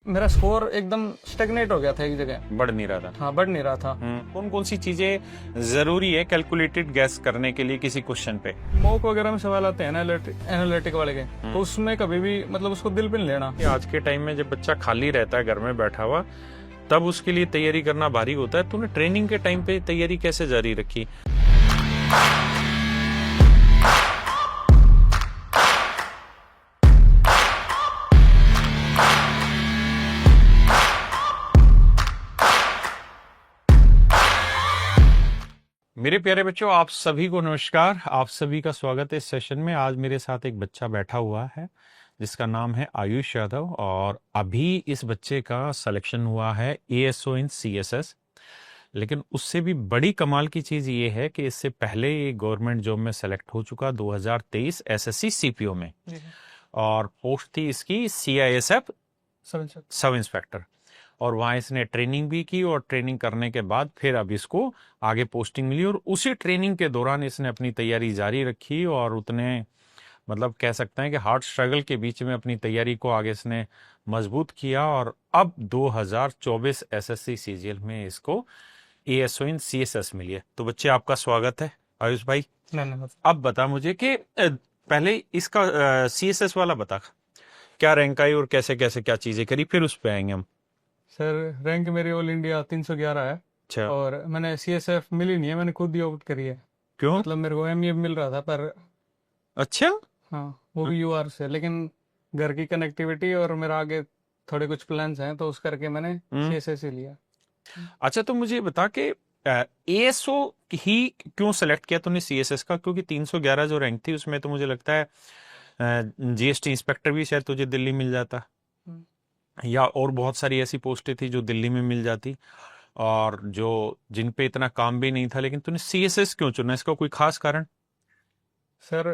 मेरा स्कोर एकदम स्टेगनेट हो गया था एक जगह, बढ़ नहीं रहा था। हाँ बढ़ नहीं रहा था। कौन कौन सी चीजें जरूरी है कैलकुलेटेड गैस करने के लिए किसी क्वेश्चन पे? मॉक वगैरह में सवाल आते हैं ना एनालिटिक वाले के, तो उसमें कभी भी मतलब उसको दिल पे नहीं लेना। कि आज के टाइम में जब बच्चा खाली रहता है घर में बैठा हुआ, तब उसके लिए तैयारी करना भारी होता है। तूने ट्रेनिंग के टाइम पे तैयारी कैसे जारी रखी? मेरे प्यारे बच्चों, आप सभी को नमस्कार। आप सभी का स्वागत है इस सेशन में। आज मेरे साथ एक बच्चा बैठा हुआ है जिसका नाम है आयुष यादव, और अभी इस बच्चे का सिलेक्शन हुआ है एएसओ इन सीएसएस। लेकिन उससे भी बड़ी कमाल की चीज ये है कि इससे पहले ये गवर्नमेंट जॉब में सेलेक्ट हो चुका 2023 एसएससी सीपीओ में, और पोस्ट थी इसकी सीआईएसएफ सब इंस्पेक्टर। और वहाँ इसने ट्रेनिंग भी की, और ट्रेनिंग करने के बाद फिर अब इसको आगे पोस्टिंग मिली, और उसी ट्रेनिंग के दौरान इसने अपनी तैयारी जारी रखी, और उतने मतलब कह सकते हैं कि हार्ड स्ट्रगल के बीच में अपनी तैयारी को आगे इसने मजबूत किया। और अब 2024 एसएससी सीजीएल में इसको एएसओ इन सीएसएस मिली है। तो बच्चे, आपका स्वागत है आयुष भाई। धन्यवाद। अब बता मुझे कि पहले इसका सीएसएस वाला बता, क्या रैंक आई और कैसे कैसे क्या चीजें करी, फिर उस पर आएंगे हम। सर रैंक मेरी ऑल इंडिया 311 है, अच्छा, और मैंने सीएसएफ मिली नहीं है, मैंने खुद ही ऑप्ट करी है। क्यों? मतलब मेरे को एमईए मिल रहा था, पर अच्छा, हाँ वो भी यूआर से, लेकिन घर की कनेक्टिविटी और मेरा आगे थोड़े कुछ प्लान्स हैं, तो उस करके मैंने सीएसएस ही लिया। अच्छा, तो मुझे बता कि एएसओ ही क्यों सेलेक्ट किया तूने सीएसएस का? क्योंकि 311 जो रैंक थी उसमें तो मुझे लगता है जीएसटी इंस्पेक्टर भी शायद तुझे दिल्ली मिल जाता, या और बहुत सारी ऐसी पोस्टें थी जो दिल्ली में मिल जाती, और जो जिन पे इतना काम भी नहीं था। लेकिन तूने सीएसएस क्यों चुना? इसका कोई खास कारण? सर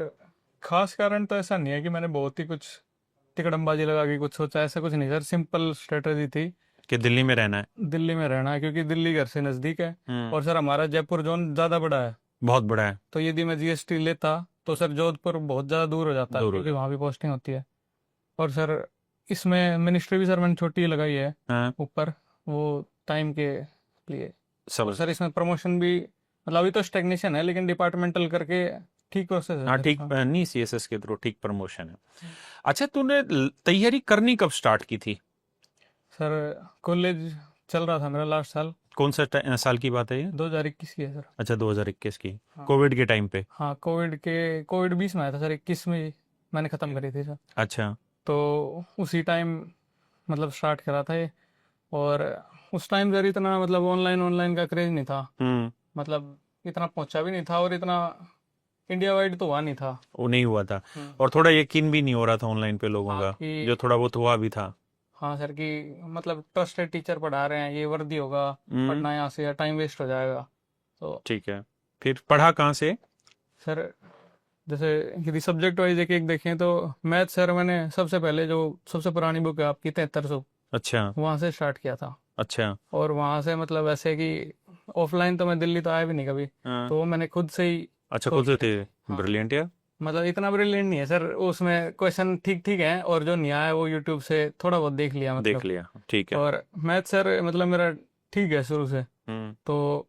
खास कारण तो ऐसा नहीं है कि मैंने बहुत ही कुछ तिकड़मबाजी लगा के कुछ सोचा, ऐसा कुछ नहीं सर। सिंपल स्ट्रेटेजी थी कि दिल्ली में रहना है। दिल्ली में रहना है, क्योंकि दिल्ली घर से नज़दीक है, हम्म, और सर हमारा जयपुर जोन ज़्यादा बड़ा है। बहुत बड़ा है। तो यदि मैं जीएसटी लेता तो सर जोधपुर बहुत ज़्यादा दूर हो जाता है, दूर हो क्योंकि जाए। वहाँ भी पोस्टिंग होती है। और सर इसमें मिनिस्ट्री भी सर मैंने छोटी ही लगाई है हाँ, ऊपर, वो टाइम के लिए। और समझ। सर इसमें प्रमोशन भी, मतलब अभी तो स्टेग्नेशन है, लेकिन डिपार्टमेंटल करके ठीक प्रोसेस है हाँ सर ठीक, इसका। नहीं सीएसएस के थ्रू ठीक प्रमोशन है। अच्छा, तूने तैयारी करनी कब स्टार्ट की थी? सर कॉलेज चल रहा था मेरा लास्ट साल, कौन सा साल की बात है ये? 2021 की है सर। अच्छा, 2021 की, हाँ कोविड के टाइम पे। हाँ, कोविड 20 में आया था सर, 21 में मैंने ख़त्म करी थी सर। अच्छा। तो उसी टाइम मतलब स्टार्ट करा था ये। और उस टाइम सर इतना मतलब ऑनलाइन ऑनलाइन का क्रेज नहीं था, हम्म, मतलब इतना पहुंचा भी नहीं था, और इतना इंडिया वाइड तो हुआ नहीं था। वो नहीं हुआ था, हम्म। और थोड़ा यकीन भी नहीं हो रहा था ऑनलाइन पे लोगों हाँ का, कि जो थोड़ा बहुत हुआ भी था। हाँ सर, कि मतलब ट्रस्टेड टीचर पढ़ा रहे हैं, ये वर्दी होगा, हम्म, पढ़ना यहाँ से या टाइम वेस्ट हो जाएगा। तो ठीक है। फिर पढ़ा कहाँ से? सर जैसे यदि सब्जेक्ट वाइज एक एक देखें तो मैथ सर मैंने सबसे पहले, जो सबसे पुरानी बुक है आपकी 7300, अच्छा। वहाँ से स्टार्ट किया था। अच्छा। और वहाँ से मतलब ऐसे कि ऑफलाइन तो मैं दिल्ली तो आया भी नहीं कभी, हाँ, तो वो मैंने खुद से ही अच्छा, सोच खुद से लिया। थे। हाँ ब्रिलियंट यार। मतलब इतना ब्रिलियंट नहीं है सर, उसमें क्वेश्चन ठीक ठीक है, और जो नहीं आया वो यूट्यूब से थोड़ा बहुत देख लिया देख मतलब। लिया, ठीक है। और मैथ सर मतलब मेरा ठीक है शुरू से। हम्म, तो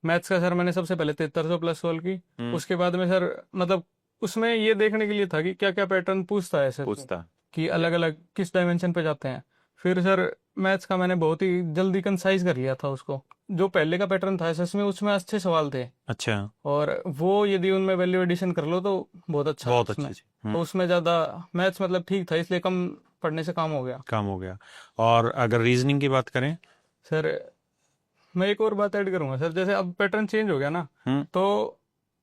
मैथ्स का सर मैंने सबसे पहले 7300 प्लस सोल्व की। हम्म, उसके बाद में सर मतलब उसमें ये देखने के लिए था कि क्या क्या पैटर्न पूछता है सर, पूछता। कि अलग अलग किस डायमेंशन पे जाते हैं। फिर सर मैथ्स का मैंने बहुत ही जल्दी कंसाइज कर लिया था उसको। जो पहले का पैटर्न था एसएस में, उसमें अच्छे सवाल थे, अच्छा, और वो यदि उनमें वैल्यू एडिशन कर लो तो बहुत अच्छा है बहुत उसमें। अच्छी चीज। तो उसमें ज़्यादा मैथ्स मतलब ठीक था, इसलिए कम पढ़ने से काम हो गया काम हो गया। और अगर रीजनिंग की बात करें? सर। मैं एक और बात ऐड करूंगा सर, जैसे अब पैटर्न चेंज हो गया ना, हम्म, तो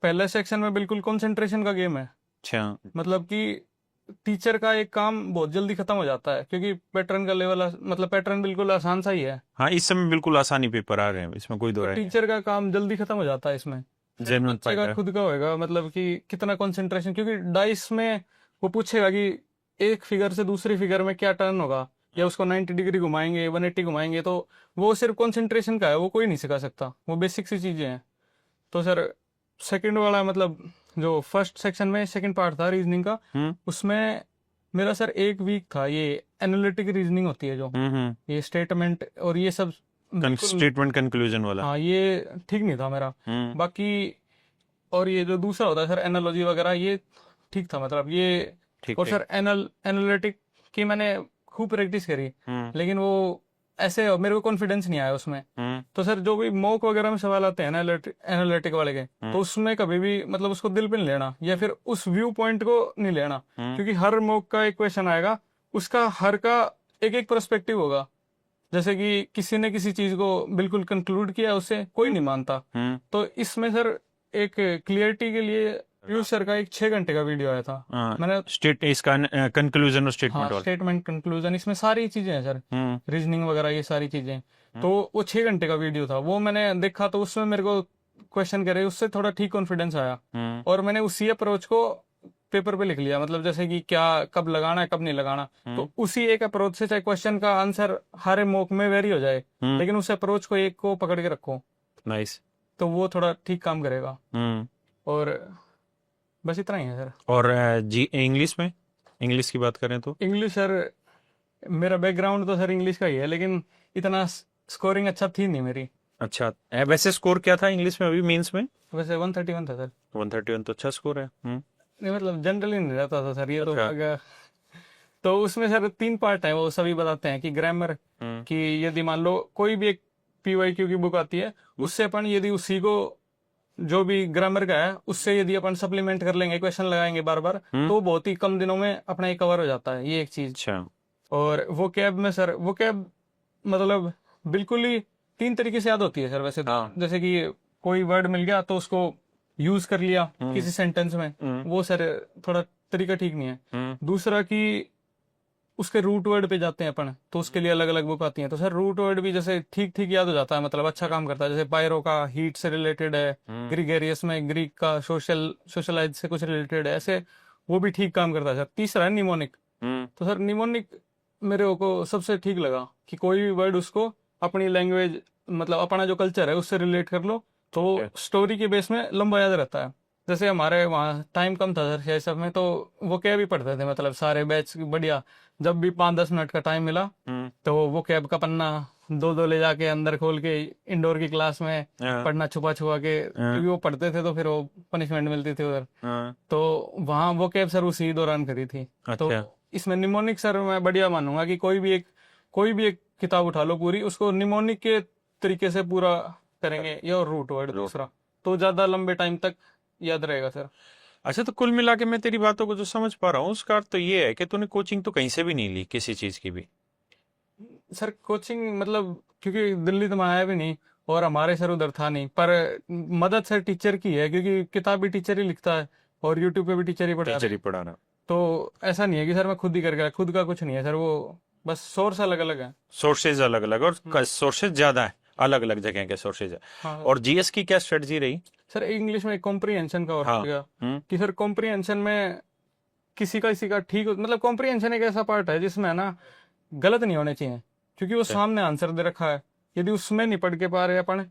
पहले सेक्शन में बिल्कुल कंसंट्रेशन का गेम है। अच्छा। मतलब कि टीचर का एक काम बहुत जल्दी खत्म हो जाता है, क्योंकि पैटर्न का लेवल मतलब पैटर्न बिल्कुल आसान सा ही है। हाँ, इस समय बिल्कुल आसानी पेपर आ रहे हैं, इसमें कोई दो तो राय नहीं। टीचर का काम जल्दी खत्म हो जाता है इसमें। फिर जेन्युइन बच्चे पॉइंट का है। खुद का होएगा, मतलब कि कितना कंसंट्रेशन, क्योंकि डाइस में वो पूछेगा कि एक फिगर से दूसरी फिगर में क्या टर्न होगा, या उसको 90 डिग्री घुमाएंगे, 180 घुमाएंगे, तो वो सिर्फ कंसंट्रेशन का है, वो कोई नहीं सिखा सकता, वो बेसिक सी चीजें हैं। तो सर सेकंड वाला मतलब जो फर्स्ट सेक्शन में सेकंड पार्ट था रीजनिंग का, हम्म, उसमें मेरा सर एक वीक था। ये एनालिटिक रीजनिंग होती है जो, ये स्टेटमेंट और ये सब बिल्कुल, स्टेटमेंट कंक्लूजन वाला। हाँ ये ठीक नहीं था मेरा। बाकी और ये जो दूसरा होता है सर एनालॉजी वगैरह, ये ठीक था मतलब ये। ठीक और ठीक। सर एनालिटिक की मैंने खूब प्रैक्टिस करी, लेकिन वो ऐसे मेरे को कॉन्फिडेंस नहीं आया उसमें। तो सर जो भी मॉक वगैरह में सवाल आते हैं ना एनालिटिक वाले के, तो उसमें कभी भी मतलब उसको दिल पे नहीं लेना, या फिर उस व्यू पॉइंट को नहीं लेना, क्योंकि हर मॉक का एक क्वेश्चन आएगा, उसका हर का एक एक पर्सपेक्टिव होगा। जैसे कि किसी ने किसी चीज को बिल्कुल कंक्लूड किया, उससे कोई नहीं मानता। तो इसमें सर एक क्लियरिटी के लिए पीयूष सर का एक 6 घंटे का वीडियो आया था। मैंने स्टेट इसका कंक्लूजन और स्टेटमेंट हाँ वाला। स्टेटमेंट कंक्लूजन, इसमें सारी चीजें हैं सर, रीजनिंग वगैरह ये सारी चीजें। तो वो 6 घंटे का वीडियो था, वो मैंने देखा, तो उसमें मेरे को क्वेश्चन करे, उससे थोड़ा ठीक कॉन्फिडेंस आया। और मैंने उसी अप्रोच को पेपर पे लिख लिया, मतलब जैसे कि क्या कब लगाना है कब नहीं लगाना। तो उसी एक अप्रोच से, चाहे क्वेश्चन का आंसर हर मॉक में वेरी हो जाए, लेकिन उस अप्रोच को एक को पकड़ के रखो, नाइस। तो वो थोड़ा ठीक काम करेगा। और बस इतना ही है सर। और जी इंग्लिश में, इंग्लिश की बात करें तो इंग्लिश सर, मेरा बैकग्राउंड तो सर इंग्लिश का ही है, लेकिन इतना स्कोरिंग अच्छा थी नहीं मेरी। अच्छा, वैसे स्कोर क्या था इंग्लिश में अभी मेंस में? वैसे 131 था सर। 131 तो अच्छा स्कोर है। नहीं मतलब जनरली नहीं रहता था सर ये। तो अच्छा। अगर तो उसमें सर 3 पार्ट है, वो सभी बताते हैं कि ग्रामर, कि यदि मान लो कोई भी एक PYQ की बुक आती है, उससे अपन यदि उसी को जो भी ग्रामर का है उससे यदि अपन सप्लीमेंट कर लेंगे, क्वेश्चन लगाएंगे बार बार, तो बहुत ही कम दिनों में अपना ये कवर हो जाता है, ये एक चीज। अच्छा। और वो कैब में सर, वो कैब मतलब बिल्कुल ही 3 तरीके से याद होती है सर वैसे तो। हाँ। जैसे कि कोई वर्ड मिल गया तो उसको यूज कर लिया किसी सेंटेंस में, वो सर थोड़ा तरीका ठीक नहीं है। दूसरा कि उसके रूट वर्ड पे जाते हैं अपन, तो उसके लिए अलग अलग बुक आती हैं, तो सर रूट वर्ड भी जैसे ठीक ठीक याद हो जाता है, मतलब अच्छा काम करता है। जैसे पायरो का हीट से रिलेटेड है, ग्रीगेरियस में ग्रीक का सोशलाइज से कुछ रिलेटेड है, ऐसे वो भी ठीक काम करता है सर। तीसरा है निमोनिक। तो सर निमोनिक मेरे को सबसे ठीक लगा, कि कोई भी वर्ड उसको अपनी लैंग्वेज, मतलब अपना जो कल्चर है उससे रिलेट कर लो, तो स्टोरी के बेस में लंबा याद रहता है। जैसे हमारे वहाँ टाइम कम था सर ये सब में, तो वो क्या भी पढ़ते थे, मतलब सारे बैच बढ़िया। जब भी 5-10 मिनट का टाइम मिला, तो वो कैब का पन्ना 2-2 ले जाके अंदर खोल के इंडोर की क्लास में पढ़ना, छुपा छुपा के, क्योंकि वो पढ़ते थे तो फिर वो पनिशमेंट मिलती थी उधर। तो वहाँ वो कैब सर उसी दौरान करी थी। तो इसमें निमोनिक सर मैं बढ़िया मानूंगा कि कोई भी एक किताब उठा लो पूरी, उसको निमोनिक के तरीके से पूरा करेंगे, या रूट वर्ड दूसरा, तो ज्यादा लंबे टाइम तक याद रहेगा सर। अच्छा, तो कुल मिला के मैं तेरी बातों को जो समझ पा रहा हूँ उसका अर्थ तो ये है कि तूने कोचिंग तो कहीं से भी नहीं ली, किसी चीज की भी? सर कोचिंग मतलब क्योंकि दिल्ली तो मैं आया भी नहीं, और हमारे सर उधर था नहीं, पर मदद सर टीचर की है, क्योंकि किताब भी टीचर ही लिखता है और यूट्यूब पे भी टीचर ही पढ़ा टीचर है। ही पढ़ाना। तो ऐसा नहीं है कि सर मैं खुद ही करके, खुद का कुछ नहीं है सर, वो बस सोर्स अलग अलग है। सोर्सेज अलग अलग, और सोर्सेज ज्यादा है, अलग अलग जगह के सोर्सेज है। हाँ और जीएस की क्या स्ट्रेटजी रही? सर इंग्लिश में कॉम्प्रीहेंशन का और हाँ। हो गया, कि सर कॉम्प्रीहेंशन में किसी का ठीक मतलब कॉम्प्रीहेंशन एक ऐसा पार्ट है जिसमें है ना गलत नहीं होने चाहिए, क्योंकि वो सामने आंसर दे रखा है, यदि उसमें नहीं पढ़ के पा रहे अपन,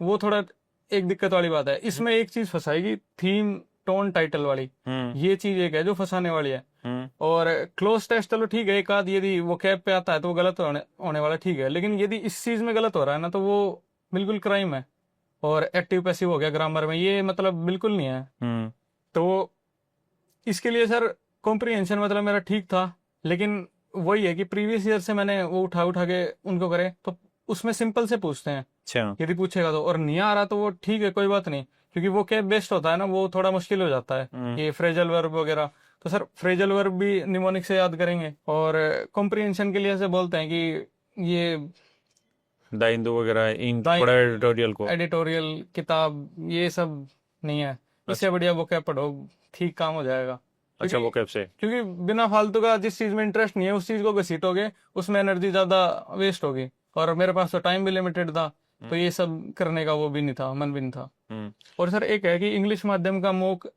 वो थोड़ा एक दिक्कत वाली बात है। इसमें एक चीज फंसाएगी, थीम टोन टाइटल वाली, ये चीज एक है जो फंसाने वाली है। और क्लोज टेस्ट चलो ठीक है, एक आध यदि वो कैब पे आता है तो वो गलत होने वाला ठीक है, लेकिन यदि इस चीज में गलत हो रहा है ना, तो वो बिल्कुल क्राइम है। और एक्टिव पैसिव हो गया ग्रामर में, ये मतलब बिल्कुल नहीं है। तो इसके लिए सर कॉम्प्रीहेंशन मतलब मेरा ठीक था, लेकिन वही है कि प्रीवियस ईयर से मैंने वो उठा के उनको करे, तो उसमें सिंपल से पूछते हैं अच्छा। यदि पूछेगा तो, और नहीं आ रहा तो वो ठीक है, कोई बात नहीं, क्योंकि वो कैब बेस्ड होता है ना, वो थोड़ा मुश्किल हो जाता है, ये फ्रेजल वर्ब वगैरह। तो सर फ्रेजल वर्ब भी निमोनिक से याद करेंगे। और कॉम्प्रीहेंशन के लिए ऐसे बोलते हैं कि ये दाइंदो वगैरह इन बड़ा एडिटोरियल को, एडिटोरियल किताब ये सब नहीं है, इससे बढ़िया वो कैब पढ़ो, ठीक काम हो जाएगा। अच्छा, वो कैब से, क्योंकि बिना फालतू का जिस चीज में इंटरेस्ट नहीं है उस चीज को घसीटोगे, उसमें एनर्जी ज्यादा वेस्ट होगी, और मेरे पास तो टाइम भी लिमिटेड था, तो ये सब करने का वो भी नहीं था, मन भी नहीं था। और सर एक है कि इंग्लिश माध्यम का मॉक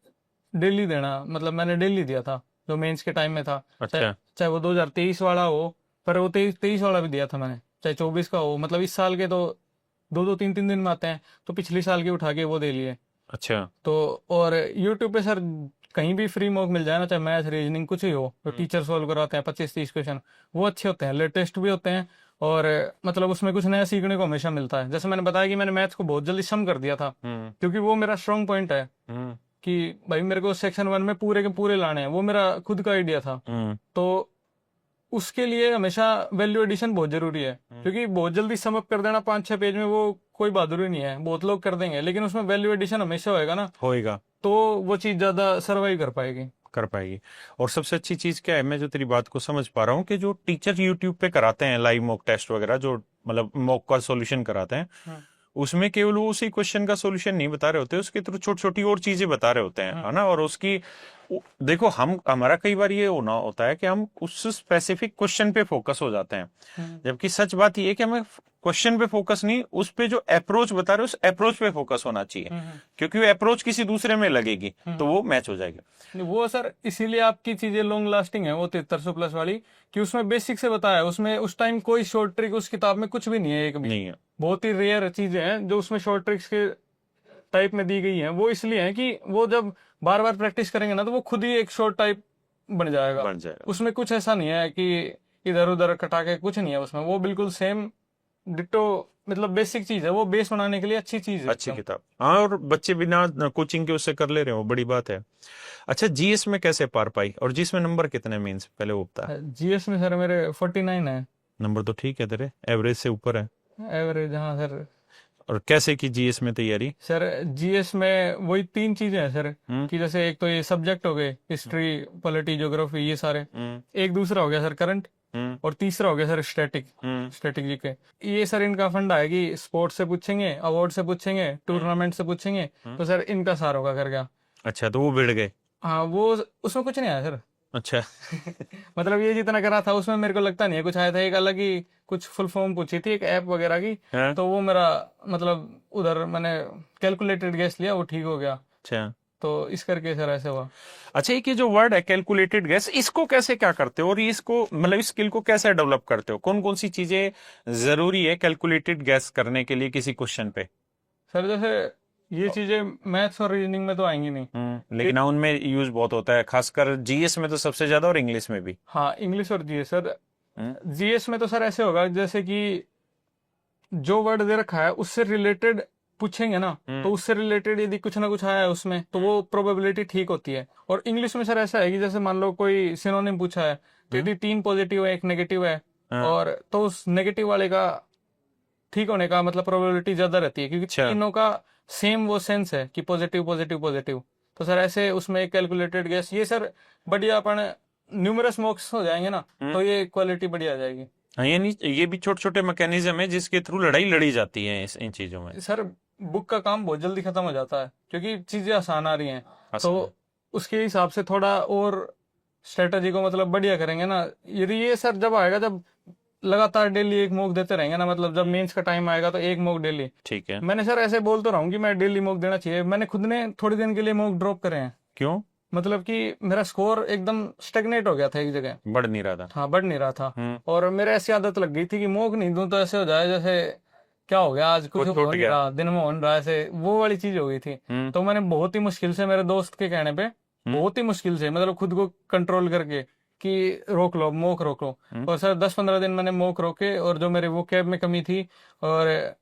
डेली देना, मतलब मैंने डेली दिया था जो मेंस के टाइम में था। अच्छा। चाहे वो 2023 वाला हो, पर वो 23 वाला भी दिया था मैंने, चाहे 24 का हो, मतलब इस साल के तो 2-2 3-3 दिन में आते हैं, तो पिछले साल के उठा के वो दे लिए। अच्छा। तो और यूट्यूब पे सर कहीं भी फ्री मॉक मिल जाए ना, चाहे मैथ रीजनिंग कुछ ही हो, तो टीचर सोल्व करवाते हैं 25-30 क्वेश्चन, वो अच्छे होते हैं, लेटेस्ट भी होते हैं, और मतलब उसमें कुछ नया सीखने को हमेशा मिलता है। जैसे मैंने बताया कि मैंने मैथ्स को बहुत जल्दी सम कर दिया था, क्योंकि वो मेरा स्ट्रांग पॉइंट है कि भाई मेरे को सेक्शन 1 में पूरे के पूरे लाने हैं, वो मेरा खुद का आइडिया था। तो उसके लिए हमेशा वैल्यू एडिशन बहुत जरूरी है, क्योंकि बहुत जल्दी सम अप कर देना 5-6 पेज में वो कोई बहादुरी नहीं है, बहुत लोग कर देंगे, लेकिन उसमें वैल्यू एडिशन हमेशा होएगा ना, होएगा तो वो चीज ज्यादा सर्वाइव कर पाएगी। और सबसे अच्छी चीज क्या है, मैं जो तेरी बात को समझ पा रहा हूँ कि जो टीचर यूट्यूब पे कराते हैं लाइव मॉक टेस्ट वगैरह, जो मतलब मॉक का सॉल्यूशन कराते हैं, उसमें केवल वो उसी क्वेश्चन का सॉल्यूशन नहीं बता रहे होते, उसके थ्रू छोटी छोटी और चीजें बता रहे होते हैं, है ना। और उसकी देखो, हमारा कई बार ये होना होता है कि हम उस स्पेसिफिक क्वेश्चन पे फोकस हो जाते हैं, जबकि सच बात ये है कि हमें क्वेश्चन पे फोकस नहीं, उस पे जो अप्रोच बता रहे हो उस अप्रोच पे फोकस होना चाहिए, क्योंकि वो अप्रोच किसी दूसरे में लगेगी तो वो मैच हो जाएगा। वो सर इसीलिए आपकी चीजें लॉन्ग लास्टिंग है, वो 7300 प्लस वाली, कि उसमें बेसिक से बताया है, उसमें उस टाइम कोई शॉर्ट ट्रिक उस किताब में कुछ भी नहीं है, एक भी नहीं है। बहुत ही रेयर चीजें हैं जो उसमें शॉर्ट ट्रिक्स के टाइप में दी गई हैं। वो इसलिए है कि वो जब बार बार प्रैक्टिस करेंगे ना, तो वो खुद ही एक शॉर्ट टाइप बन जाएगा। उसमें कुछ ऐसा नहीं है कि इधर उधर कटा के, कुछ नहीं है उसमें, वो बिल्कुल सेम डिट्टो, मतलब बेसिक चीज है, वो बेस बनाने के लिए अच्छी चीज है, अच्छी किताब। हाँ, और बच्चे बिना कोचिंग के उससे कर ले रहे हो, बड़ी बात है। अच्छा, जीएस में कैसे पार पाई, और जीएस में नंबर कितने मीन्स पहले वो बता। जीएस में सर मेरे 49 है। नंबर तो ठीक है, तेरे एवरेज से ऊपर है। एवरेज, हाँ सर। और कैसे की जीएस में तैयारी। सर जीएस में वही 3 चीजें हैं सर, कि जैसे एक तो ये सब्जेक्ट हो गए, हिस्ट्री, पॉलिटी, ज्योग्राफी, ये सारे। एक दूसरा हो गया सर करंट, और तीसरा हो गया सर स्टैटिक, स्टैटिक जीके। ये सर इनका फंडा है कि स्पोर्ट्स से पूछेंगे, अवार्ड से पूछेंगे, टूर्नामेंट से पूछेंगे, तो सर इनका सार होगा कर गया। अच्छा, तो वो भिड़ गए। हाँ, वो उसमें कुछ नहीं आया सर। अच्छा। मतलब ये जितना करा था उसमें मेरे को लगता नहीं है कुछ आया था। एक अलग ही कुछ फुल फॉर्म पूछी थी एक ऐप वगैरह की, हाँ? तो वो मेरा मतलब उधर मैंने कैलकुलेटेड गैस लिया, वो ठीक हो गया। अच्छा। तो इस करके सर ऐसे हुआ। अच्छा, एक ये जो वर्ड है कैलकुलेटेड गैस, इसको कैसे क्या करते हो, और इसको मतलब इस स्किल को कैसे डेवलप करते हो, कौन कौन सी चीजें जरूरी है कैलकुलेटेड गैस करने के लिए किसी क्वेश्चन पे। सर जैसे ये चीजें मैथ्स और रीजनिंग में तो आएंगी नहीं। लेकिन हाँ, उनमें यूज बहुत होता है, खासकर जीएस में तो सबसे ज्यादा, और इंग्लिश में भी। हाँ, इंग्लिश और जीएस सर। जीएस में तो सर ऐसे होगा जैसे कि जो वर्ड दे रखा है उससे रिलेटेड पूछेंगे ना, तो उससे रिलेटेड यदि कुछ ना कुछ आया है उसमें, तो वो प्रोबेबिलिटी ठीक होती है। और इंग्लिश में सर ऐसा है कि जैसे मान लो कोई सिनोनिम पूछा है, तो यदि 3 पॉजिटिव है, 1 नेगेटिव है, और तो उस नेगेटिव वाले का ठीक होने का मतलब प्रोबेबिलिटी ज्यादा रहती है, क्योंकि तीनों का सेम वो सेंस है कि पॉजिटिव पॉजिटिव पॉजिटिव। तो सर ऐसे उसमें एक कैलकुलेटेड गैस, ये सर बढ़िया अपन न्यूमरस मॉक्स हो जाएंगे ना, तो ये क्वालिटी बढ़िया आ जाएगी। हाँ, ये नहीं, ये भी छोटे छोटे मैकेनिज्म है जिसके थ्रू लड़ाई लड़ी जाती है इन चीजों में। सर बुक का काम बहुत जल्दी खत्म हो जाता है, क्योंकि चीजें आसान आ रही हैं, तो उसके हिसाब से थोड़ा और स्ट्रेटजी को मतलब बढ़िया करेंगे ना। यदि ये सर जब आएगा, जब लगातार डेली एक मॉक देते रहेंगे ना, मतलब जब मेंस का टाइम आएगा तो एक मॉक डेली। ठीक है। मैंने सर ऐसे बोल तो रहा हूँ कि मैं डेली मॉक देना चाहिए, मैंने खुद ने थोड़े दिन के लिए मॉक ड्रॉप करे हैं। क्यों। मतलब कि मेरा स्कोर एकदम स्टेगनेट हो गया था एक जगह, बढ़ नहीं रहा था। हाँ, बढ़ नहीं रहा था। और मेरे ऐसी आदत लग गई थी कि मॉक नहीं दूं तो ऐसे हो जाए जैसे क्या हो गया आज, कुछ हो नहीं रहा, दिन में हो नहीं रहा, ऐसे वो वाली चीज हो गई थी। तो मैंने बहुत ही मुश्किल से, मेरे दोस्त के कहने पे बहुत ही मुश्किल से, मतलब खुद को कंट्रोल करके कि रोक लो, मॉक रोक लो। और सर 10-15 दिन मैंने मॉक रोके, और जो मेरे वो कैब में कमी थी, और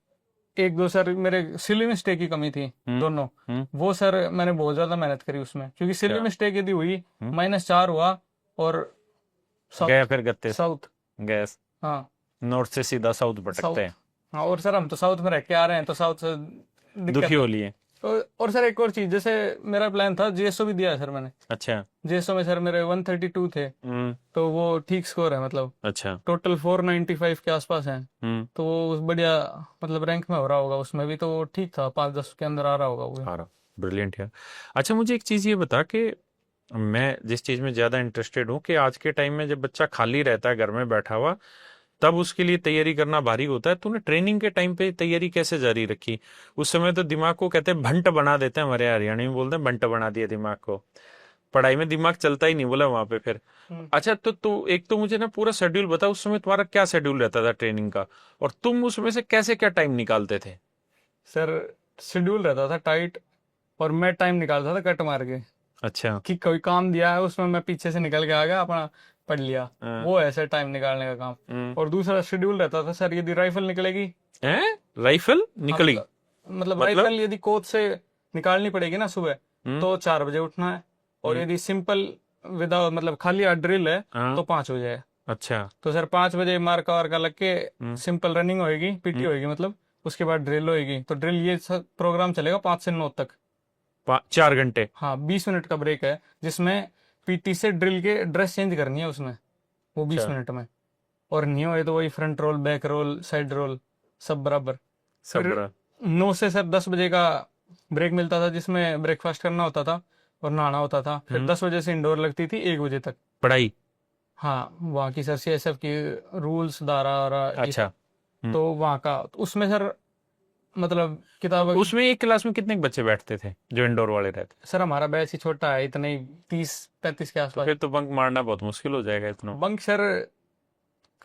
एक दो सर मेरे सिली मिस्टेक की कमी थी, दोनों, वो सर मैंने बहुत ज्यादा मेहनत करी उसमें, क्योंकि सिली मिस्टेक यदि हुई -4 हुआ, और गया फिर गत्ते साउथ गैस। हाँ, नॉर्थ से सीधा साउथ भटकते हैं। हाँ, और सर हम तो साउथ में रह के आ रहे हैं, तो साउथ से दुखी हो लिए। और सर एक और चीज, जैसे मेरा प्लान था, जीएसओ भी दिया है सर मैंने। अच्छा। जीएसओ में सर मेरे 132 थे, तो वो ठीक स्कोर है, मतलब अच्छा, टोटल 495 के आसपास है। तो वो बढ़िया मतलब रैंक में हो रहा होगा उसमें भी, तो वो ठीक था, 5-10 के अंदर आ रहा होगा वो। आ रहा, ब्रिलियंट यार। अच्छा, मुझे एक चीज ये बता कि मैं जिस चीज में ज्यादा इंटरेस्टेड हूँ कि आज के टाइम में जब बच्चा खाली रहता है घर में बैठा हुआ, तब उसके लिए तैयारी करना भारी होता है। तूने ट्रेनिंग के टाइम पे तैयारी कैसे जारी रखी। उस समय तो दिमाग को कहते हैं भंट बना देते हैं, हमारे हरियाणा में बोलते हैं भंट बना दिया दिमाग को, पढ़ाई में दिमाग चलता ही नहीं बोला वहां पे फिर। अच्छा, तो तू एक तो मुझे ना पूरा शेड्यूल बता, उस समय तुम्हारा क्या शेड्यूल रहता था ट्रेनिंग का, और तुम उसमें से कैसे क्या टाइम निकालते थे। सर शेड्यूल रहता था टाइट, और मैं टाइम निकालता था कट मार के। अच्छा। कि कोई काम दिया है उसमें मैं पीछे से निकल के आ गया, अपना पढ़ लिया। हाँ। वो ऐसे टाइम निकालने का काम। और दूसरा शेड्यूल रहता था सर, यदि राइफल निकलेगी, हैं? राइफल हाँ निकली? मतलब मतलब? राइफल यदि कोच से निकालनी पड़ेगी ना सुबह, तो 4 बजे उठना है। और यदि सिंपल विदाउट मतलब खाली ड्रिल है हाँ। तो 5 बजे है। अच्छा। तो सर 5 बजे मार्का वार्का लग के सिंपल रनिंग होएगी, पीटी होएगी मतलब, उसके बाद ड्रिल होएगी। तो ड्रिल ये सब प्रोग्राम चलेगा 5 से 9 तक। 4 घंटे? हाँ 20 मिनट का ब्रेक है, जिसमें पीटी से ड्रिल के ड्रेस चेंज करनी है उसमें, वो 20 मिनट में। और नहीं होए तो वही front roll, back roll, side roll, सब बराबर। सब फिर बड़ा। 9 से सर 10 बजे का ब्रेक मिलता था, जिसमें ब्रेकफास्ट करना होता था और नहाना होता था। फिर 10 बजे से इंडोर लगती थी 1 बजे तक। पढ़ाई? हाँ वहाँ की सर सीएसएफ की रूल्स, धारा और ये अच्छा। सब। तो वहाँ का तो उसमें सर मतलब किताब, उसमें एक क्लास में कितने बच्चे बैठते थे जो इंडोर वाले रहते? सर हमारा बैच ही छोटा है, इतना ही 30-35 के तो आसपास। फिर तो बंक मारना बहुत मुश्किल हो जाएगा इतना। बंक सर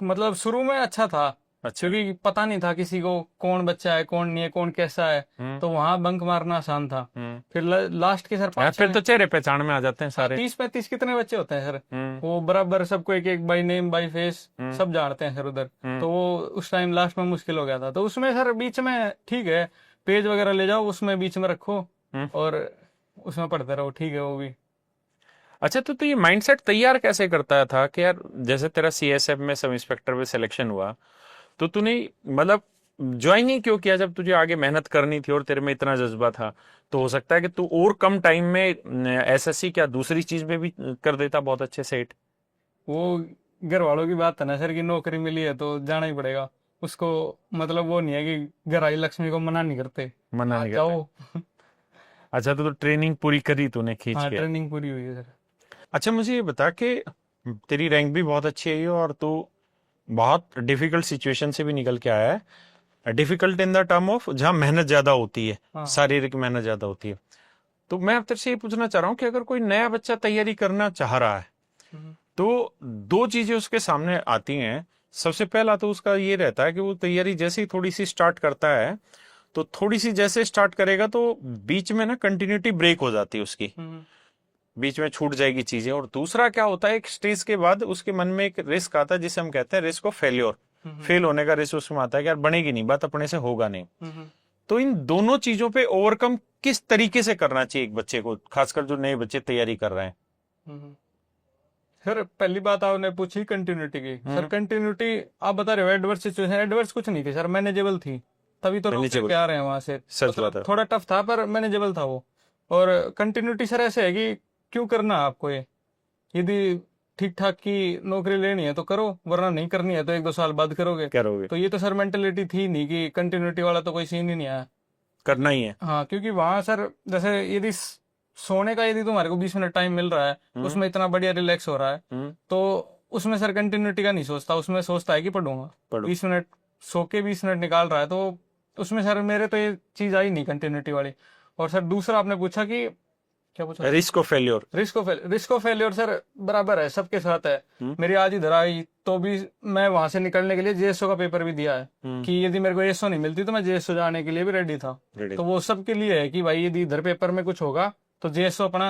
मतलब शुरू में अच्छा था, अच्छा। क्योंकि पता नहीं था किसी को कौन बच्चा है, कौन नहीं है, कौन कैसा है। तो वहां बंक मारना आसान था। फिर लास्ट के सर यार 5 फिर तो चेहरे पहचान में आ जाते हैं सारे। 30-35 कितने बच्चे होते हैं सर, हम्म। वो बराबर सबको एक एक बाई नेम बाई फेस सब जानते हैं सर उधर। तो वो उस टाइम लास्ट में मुश्किल हो गया था। तो उसमें सर बीच में ठीक है, पेज वगैरह ले जाओ उसमें बीच में रखो और उसमें पढ़ते रहो, ठीक है वो भी। अच्छा, तो ये माइंडसेट तैयार कैसे करता था कि यार जैसे तेरा सीएसएफ में सब इंस्पेक्टर में सिलेक्शन हुआ, तो तूने मतलब ज्वाइन ही क्यों किया जब तुझे आगे मेहनत करनी थी और तेरे में इतना जज्बा था? तो हो सकता है कि तू और कम टाइम में एसएससी क्या दूसरी चीज में भी कर देता बहुत अच्छे सेट। वो घर वालों की बात है ना सर, की नौकरी मिली है तो जाना ही पड़ेगा उसको। मतलब वो नहीं है कि घर आई लक्ष्मी को मना नहीं करते, मना हाँ नहीं करता। जाओ। अच्छा, तो ट्रेनिंग पूरी करी तूने खींच हाँ के? ट्रेनिंग पूरी हुई है सर। अच्छा, मुझे ये बता कि तेरी रैंक भी बहुत अच्छी है और तू बहुत डिफिकल्ट सिचुएशन से भी निकल के आया है। Difficult in the term of जहाँ मेहनत ज्यादा होती है, हाँ शारीरिक मेहनत ज्यादा होती है। तो मैं अब तेरे से ये पूछना चाह रहा हूँ कि अगर कोई नया बच्चा तैयारी करना चाह रहा है, तो दो चीजें उसके सामने आती हैं। सबसे पहला तो उसका ये रहता है कि वो तैयारी जैसे ही थोड़ी सी स्टार्ट करता है, तो थोड़ी सी जैसे स्टार्ट करेगा तो बीच में ना कंटिन्यूटी ब्रेक हो जाती है उसकी, बीच में छूट जाएगी चीजें। और दूसरा क्या होता है, एक स्टेज के बाद उसके मन में एक रिस्क आता है जिसे हम कहते हैं रिस्क ऑफ फेल्योर। फेल होने का रिस्क उसमें आता है कि यार बनेगी नहीं बात, अपने से होगा नहीं। तो इन दोनों चीजों पे ओवरकम किस तरीके से करना चाहिए एक बच्चे को, खासकर जो नए बच्चे तैयारी कर रहे हैं? सर पहली बात आपने पूछी कंटिन्यूटी की। सर कंटिन्यूटी आप बता रहे हो एडवर्स सिचुएशन, एडवर्स कुछ नहीं थी सर, मैनेजेबल थी। तभी तो रोक के आ रहे हैं वहां से। सच बात है। थोड़ा टफ था पर मैनेजेबल था वो। और कंटिन्यूटी सर ऐसे है कि क्यों करना आपको ये, यदि ठीक ठाक की नौकरी लेनी है तो करो, वरना नहीं करनी है तो 1-2 साल बाद करोगे। करोगे। तो ये तो सर मेंटेलिटी थी नहीं कि कंटिन्यूटी वाला तो कोई सीन ही नहीं आया। करना ही है। हाँ क्योंकि वहां सर जैसे यदि सोने का यदि तुम्हारे को 20 मिनट टाइम मिल रहा है, उसमें इतना बढ़िया रिलैक्स हो रहा है, तो उसमें सर कंटिन्यूटी का नहीं सोचता, उसमें सोचता है कि पढ़ूंगा। 20 मिनट सो के 20 मिनट निकाल रहा है, तो उसमें सर मेरे तो ये चीज आई नहीं कंटिन्यूटी वाली। और सर दूसरा आपने पूछा कि क्या पूछा, risk of failure. Risk of failure sir बराबर है, सबके साथ है। मेरी आज इधर आई तो भी मैं वहां से निकलने के लिए जेएसओ का पेपर भी दिया है, कि यदि मेरे को एसओ नहीं मिलती तो मैं जेएसओ जाने के लिए भी रेडी था। तो वो सबके लिए है कि भाई यदि इधर पेपर में कुछ होगा तो जेएसओ अपना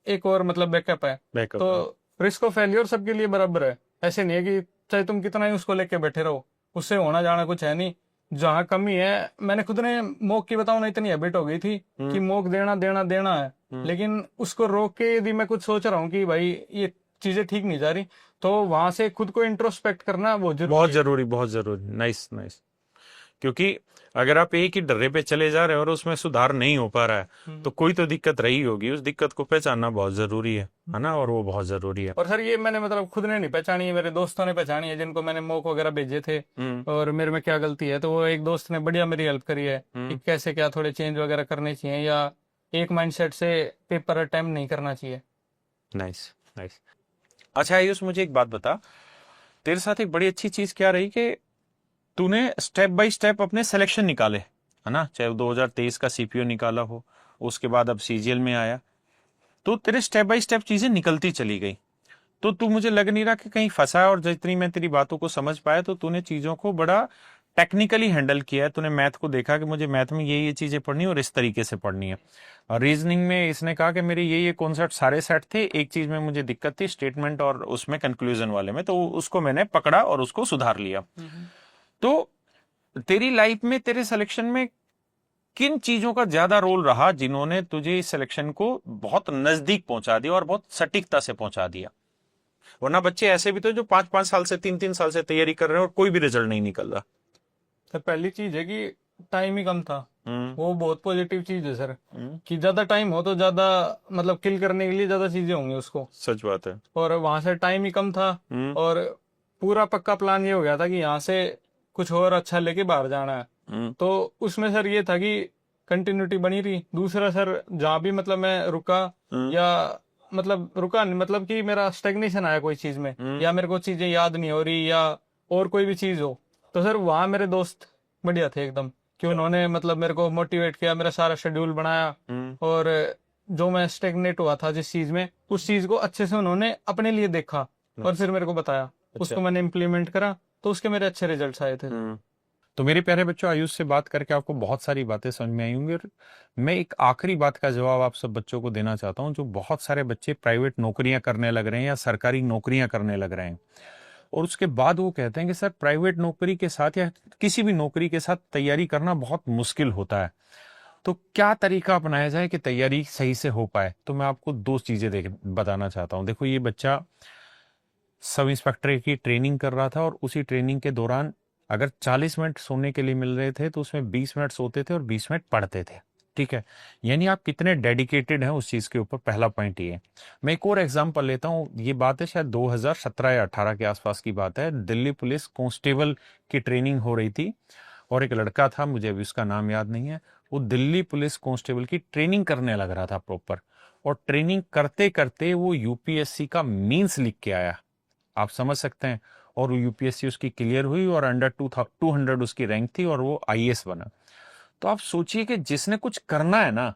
एक और मतलब बैकअप है। तो रिस्क ऑफ फेलियर सबके लिए बराबर है। ऐसे नहीं है कि चाहे तुम कितना ही उसको लेके बैठे रहो, उससे होना जाना कुछ है नहीं। जहाँ कमी है, मैंने खुद ने मॉक की बताऊं ना इतनी हैबिट हो गई थी कि मॉक देना देना देना है, लेकिन उसको रोक के यदि मैं कुछ सोच रहा हूँ कि भाई ये चीजें ठीक नहीं जा रही, तो वहां से खुद को इंट्रोस्पेक्ट करना बहुत जरूरी। बहुत जरूरी। Nice nice. क्योंकि अगर आप एक ही डर्रे पे चले जा रहे हो और उसमें सुधार नहीं हो पा रहा है, तो कोई तो दिक्कत रही होगी, उस दिक्कत को पहचानना बहुत जरूरी है ना, और वो बहुत जरूरी है। और सर ये मैंने मतलब खुद ने नहीं पहचानी है, मेरे दोस्तों ने पहचानी है जिनको मैंने मॉक वगैरह भेजे थे, और मेरे में क्या गलती है। तो वो एक दोस्त ने बढ़िया मेरी हेल्प करी है कि कैसे क्या थोड़े चेंज वगैरह करने चाहिए, या एक माइंडसेट से पेपर अटेम्प्ट नहीं करना चाहिए। Nice nice. अच्छा आयुष, मुझे एक बात बता, तेरे साथ एक बड़ी अच्छी चीज क्या रही कि तूने स्टेप बाय स्टेप अपने सिलेक्शन निकाले, है ना, चाहे 2023 का सीपीओ निकाला हो, उसके बाद अब सीजीएल में आया, तो तेरे स्टेप बाय स्टेप चीजें निकलती चली गई। तो तू मुझे लग नहीं रहा कि कहीं फंसा है, और जितनी मैं तेरी बातों को समझ पाया तो तूने चीजों को बड़ा टेक्निकली हैंडल किया है, तूने मैथ को देखा कि मुझे मैथ में ये चीजें पढ़नी है और इस तरीके से पढ़नी है। और रीजनिंग में इसने कहा कि मेरे ये कॉन्सेप्ट सारे सेट थे, एक चीज में मुझे दिक्कत थी स्टेटमेंट और उसमें कंक्लूजन वाले में, तो उसको मैंने पकड़ा और उसको सुधार लिया। तो तेरी लाइफ में तेरे सिलेक्शन में किन चीजों का ज्यादा रोल रहा जिन्होंने तुझे इस सिलेक्शन को बहुत नजदीक पहुंचा दिया और बहुत सटीकता से पहुंचा दिया? वरना बच्चे ऐसे भी तो जो 5-5 साल से 3-3 साल से तैयारी कर रहे हैं और कोई भी रिजल्ट नहीं निकल रहा। सर पहली चीज है कि टाइम ही कम था। हम्म वो बहुत पॉजिटिव चीज है सर, कि ज्यादा टाइम हो तो ज्यादा मतलब किल करने के लिए ज्यादा चीजें होंगी उसको। सच बात है। और वहां से टाइम ही कम था, और पूरा पक्का प्लान ये हो गया था कि यहाँ से कुछ और अच्छा लेके बाहर जाना है। तो उसमें सर ये था कि कंटिन्यूटी बनी रही। दूसरा सर, जहाँ भी मतलब मैं रुका या मतलब रुका नहीं, मतलब कि मेरा स्टेग्नेशन आया कोई चीज में, या मेरे को चीजें याद नहीं हो रही या और कोई भी चीज हो, तो सर वहाँ मेरे दोस्त बढ़िया थे एकदम, कि उन्होंने मतलब मेरे को मोटिवेट किया, मेरा सारा शेड्यूल बनाया, और जो मैं स्टेग्नेट हुआ था जिस चीज में, उस चीज को अच्छे से उन्होंने अपने लिए देखा और फिर मेरे को बताया। उसको मैंने इम्प्लीमेंट करा तो उसके मेरे अच्छे रिजल्ट्स आए थे। तो मेरे प्यारे बच्चों, आयुष से बात करके आपको बहुत सारी बातें समझ में आई होंगी, और मैं एक आखिरी बात का जवाब आप सब बच्चों को देना चाहता हूं। जो बहुत सारे बच्चे प्राइवेट नौकरियां करने लग रहे हैं या सरकारी नौकरियां करने लग रहे हैं, और उसके बाद वो कहते हैं कि सर प्राइवेट नौकरी के साथ या किसी भी नौकरी के साथ तैयारी करना बहुत मुश्किल होता है, तो क्या तरीका अपनाया जाए कि तैयारी सही से हो पाए? तो मैं आपको दो चीजें बताना चाहता हूं। देखो, ये बच्चा सब इंस्पेक्टर की ट्रेनिंग कर रहा था, और उसी ट्रेनिंग के दौरान अगर 40 मिनट सोने के लिए मिल रहे थे तो उसमें 20 मिनट सोते थे और 20 मिनट पढ़ते थे। ठीक है, यानी आप कितने डेडिकेटेड हैं उस चीज के ऊपर, पहला पॉइंट ये है। मैं एक और एग्जांपल लेता हूँ। ये बात है शायद 2017 या 18 के आसपास की बात है। दिल्ली पुलिस कांस्टेबल की ट्रेनिंग हो रही थी, और एक लड़का था, मुझे अभी उसका नाम याद नहीं है, वो दिल्ली पुलिस कांस्टेबल की ट्रेनिंग करने लग रहा था प्रॉपर, और ट्रेनिंग करते करते वो यूपीएससी का मीन्स लिख के आया, आप समझ सकते हैं। और यूपीएससी उसकी क्लियर हुई और अंडर 200 उसकी रैंक थी, और वो आईएएस बना। तो आप सोचिए कि जिसने कुछ करना है ना,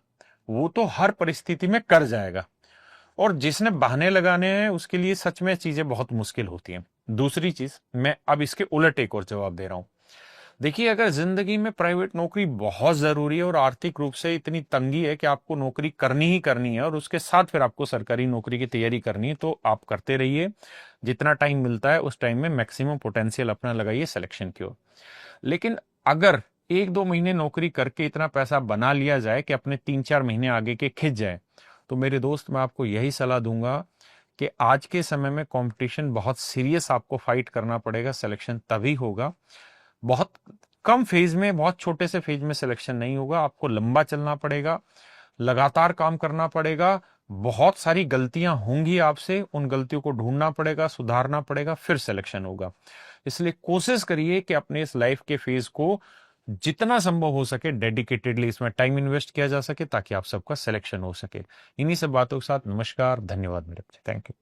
वो तो हर परिस्थिति में कर जाएगा, और जिसने बहाने लगाने हैं उसके लिए सच में चीजें बहुत मुश्किल होती हैं। दूसरी चीज, मैं अब इसके उलट एक और जवाब दे रहा हूं। देखिए, अगर जिंदगी में प्राइवेट नौकरी बहुत जरूरी है और आर्थिक रूप से इतनी तंगी है कि आपको नौकरी करनी ही करनी है, और उसके साथ फिर आपको सरकारी नौकरी की तैयारी करनी है, तो आप करते रहिए। जितना टाइम मिलता है उस टाइम में मैक्सिमम पोटेंशियल अपना लगाइए सिलेक्शन की ओर। लेकिन अगर 1-2 महीने नौकरी करके इतना पैसा बना लिया जाए कि अपने 3-4 महीने आगे के खिंच जाए, तो मेरे दोस्त, मैं आपको यही सलाह दूंगा कि आज के समय में कंपटीशन बहुत सीरियस, आपको फाइट करना पड़ेगा। सिलेक्शन तभी होगा, बहुत कम फेज में, बहुत छोटे से फेज में सिलेक्शन नहीं होगा। आपको लंबा चलना पड़ेगा, लगातार काम करना पड़ेगा, बहुत सारी गलतियां होंगी आपसे, उन गलतियों को ढूंढना पड़ेगा, सुधारना पड़ेगा, फिर सिलेक्शन होगा। इसलिए कोशिश करिए कि अपने इस लाइफ के फेज को जितना संभव हो सके डेडिकेटेडली इसमें टाइम इन्वेस्ट किया जा सके, ताकि आप सबका सिलेक्शन हो सके। इन्हीं सब बातों के साथ नमस्कार, धन्यवाद मेरे बच्चे, थैंक यू।